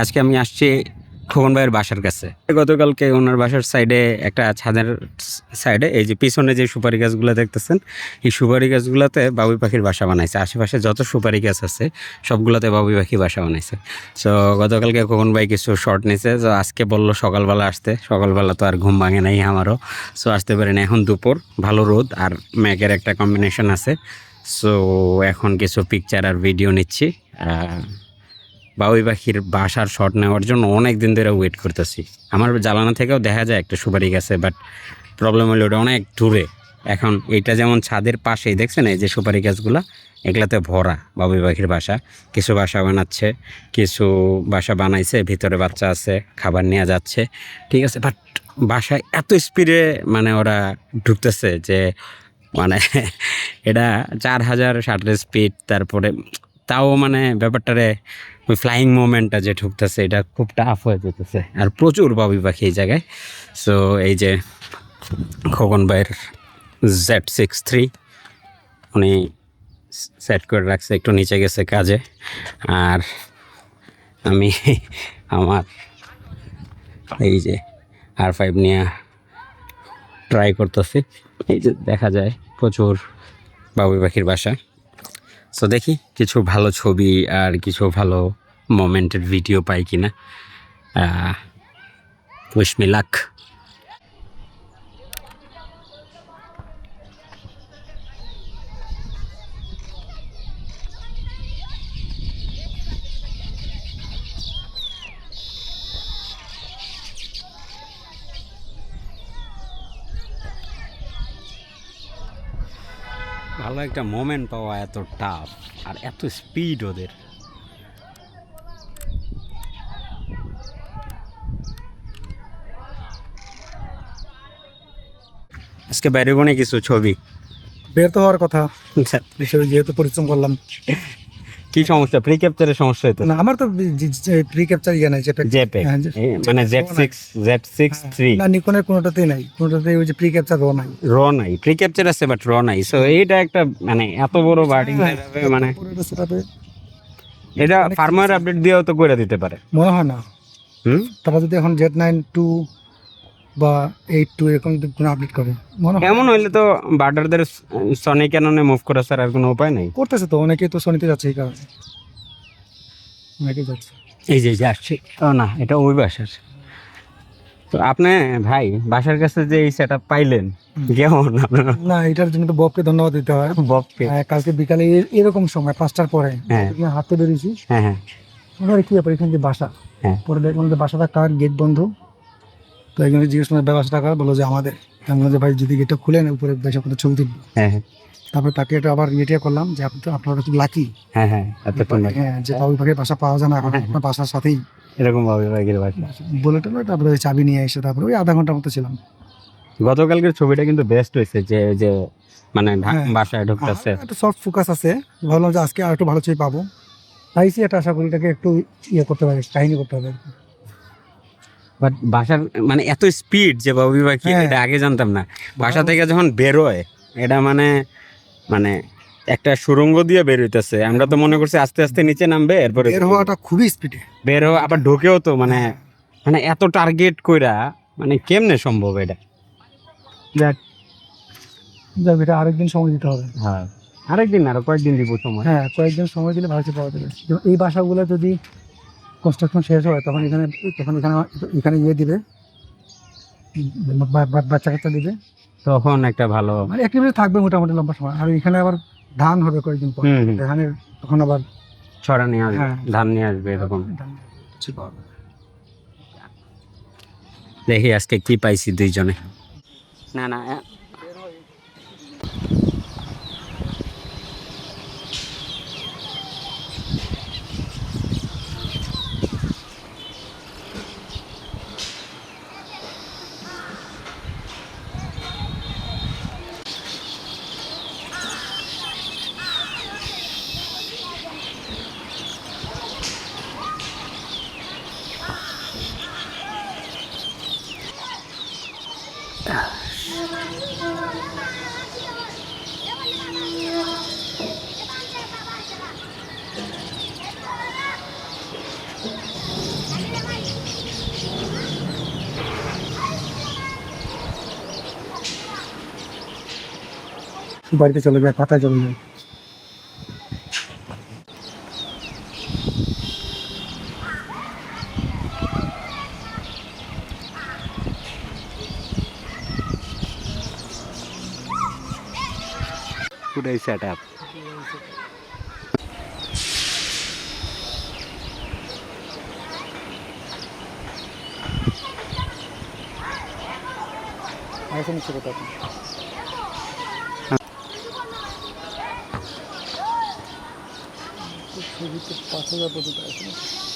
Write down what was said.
আজকে আমি আসছি খোকন ভাইয়ের বাসার কাছে। গতকালকে ওনার বাসার সাইডে একটা ছাদের সাইডে এই যে পিছনে যে সুপারি গাছগুলো দেখতেছেন, এই সুপারি গাছগুলোতে বাবুই পাখির বাসা বানাইছে। আশেপাশে যত সুপারি গাছ আছে সবগুলোতে বাবুই পাখি বাসা বানাইছে। সো গতকালকে খোকন ভাই কিছু শর্ট নিছে। তো আজকে বললো সকালবেলা আসতে, সকালবেলা তো আর ঘুম ভাঙে নাই আমারও। সো আসতে পারেন, এখন দুপুর, ভালো রোদ আর মেঘের একটা কম্বিনেশন আছে। সো এখন কিছু পিকচার আর ভিডিও নিচ্ছি। বাবুই পাখির বাসার শট নেওয়ার জন্য অনেক দিন ধরে ওয়েট করতেছি। আমার জানালা থেকেও দেখা যায় একটা সুপারি গাছে, বাট প্রবলেম হলো ওটা অনেক দূরে। এখন এইটা যেমন ছাদের পাশেই দেখছেন, এই যে সুপারি গাছগুলো, এগুলাতে ভরা বাবুই পাখির বাসা। কিছু বাসা বানাচ্ছে, কিছু বাসা বানাইছে, ভিতরে বাচ্চা আছে, খাবার নিয়ে যাচ্ছে, ঠিক আছে। বাট বাসায় এত স্পিডে মানে ওরা ঢুকতেছে যে মানে এটা 4000 শাটার স্পিড। তারপরে তাও মানে ব্যাপারটারে ওই ফ্লাইং মুভমেন্টটা যে ঢুকতেছে এটা খুব টাফ হয়ে যেতেছে। আর প্রচুর বাবুই পাখি এই জায়গায়। সো এই যে খোকন ভাইয়ের Z63 উনি সেট করে রাখছে, একটু নিচে গেছে কাজে। আর আমি আমার এই যে R5 নিয়ে ট্রাই করতেছি। এই যে দেখা যায় প্রচুর বাবুই পাখির বাসা। সো দেখি কিছু ভালো ছবি আর কিছু ভালো মোমেন্টের ভিডিও পাই কিনা। Wish me luck. ভালো একটা মোমেন্ট পাওয়া এত টাফ, আর এত স্পিড ওদের। আজকে বাইরে বনে কিছু ছবি বের তো হওয়ার কথা, যেহেতু পরিশ্রম করলাম। কি সমস্যা? প্রি ক্যাপচারের সমস্যা হতো না, আমার তো প্রি ক্যাপচার ইয়ে নাই, যেটা জেপে মানে Z63 না, নিকনের কোনোটাতেই নাই, কোনোটাতেই ওই যে প্রি ক্যাপচার নাই, নাই। প্রি ক্যাপচার আছে বাট নাই। সো এইটা একটা মানে এত বড় বার্ডিং মানে এটা ফার্মওয়্যার আপডেট দিয়েও তো করে দিতে পারে মনে হয় না। তারা যদি এখন Z92 বা 82 এরকম যদি কোনো আপডেট করে, মনে হয় এমন হইলে তো বার্ডারদের সনি ক্যাননে মুভ করা স্যার আর কোনো উপায় নাই। করতেছে তো, অনেকেই তো সনিতে যাচ্ছে, এই কারণে অনেকেই যাচ্ছে। এই যে আসছে, ও না এটা ওই বাসার। তো আপনি ভাই বাসার কাছে যে এই সেটআপ পাইলেন কেমন? না, এটার জন্য তো ববকে ধন্যবাদ দিতে হয়। ববকে কালকে বিকালে এরকম সময় 5টার পরে হাঁটতে বেরিয়েছি। হ্যাঁ হ্যাঁ, এবারে কি ব্যাপার, এখানে যে বাসা, পরে দেখলাম যে বাসাটা কার, গেট বন্ধ। তো একজনকে জিজ্ঞেস করলাম বাসাটা কার, বললো যে আমাদের। আমি বললাম যে ভাই যদি গেটটা খুলেন, উপরে বাসা করে ছবি তুলবো। তারপরে তাকে এটা আবার ইয়েটা করলাম যে আপনারা খুব লাকি। হ্যাঁ, যে বাবুই পাখির বাসা পাওয়া যায় না এখন, আপনার বাসার সাথেই এরকম বাবুই পাখির বাসা বলে টলে। তারপরে ওই চাবি নিয়ে এসে তারপরে ওই আধা ঘন্টার মতো ছিলাম। গতকালকের ছবিটা কিন্তু বেস্ট হয়েছে, যে যে মানে বাসায় ঢুকতেছে, একটা সফট ফোকাস আছে। ভাবলাম যে আজকে আর একটু ভালো ছবি পাবো, তাই এটা আশা করি এটাকে একটু ইয়ে করতে পারে, কাহিনী করতে হবে। বাট বাসার মানে এত স্পিড যে বাবুই পাখি, এটা আগে জানতাম না। বাসা থেকে যখন বেরোয় এটা মানে মানে একটা সুড়ঙ্গ দিয়ে বের হইতেছে। আমরা তো মনে করছি আস্তে আস্তে নিচে নামবে, এরপরে বের হওয়াটা খুবই স্পিডে বের হওয়া, আবার ঢোকেও তো মানে মানে এত টার্গেট কইরা, মানে কেমনে সম্ভব এটা? যাক এটা আরেকদিন সময় দিতে হবে। হ্যাঁ, আরেকদিন আরো কয়েকদিন দিব সময়। হ্যাঁ, কয়েকদিন সময় দিলে ভালো পাওয়া যাবে। এই বাসাগুলো যদি কনস্ট্রাকশন শেষ হয় তখন এখানে ইয়ে দিবে, বাচ্চা কাচ্চা দিবে, তখন একটা ভালো মানে অ্যাক্টিভিটি থাকবে মোটামুটি লম্বা সময়। আর এখানে আবার ধান হবে কয়েকদিন পর, ধানের তখন আবার ছড়া নিয়ে আসবে, ধান নিয়ে আসবে, এরকম। দেখি আজকে কি পাইছি দুইজনে। না না, বাড়িতে চলে যায়, পাতায় চলে যায়। পুরাই সেট আপ। আইসা নিচ্ছে কথা আপনি। ছবিতে 5,000 পর্যন্ত আছে না?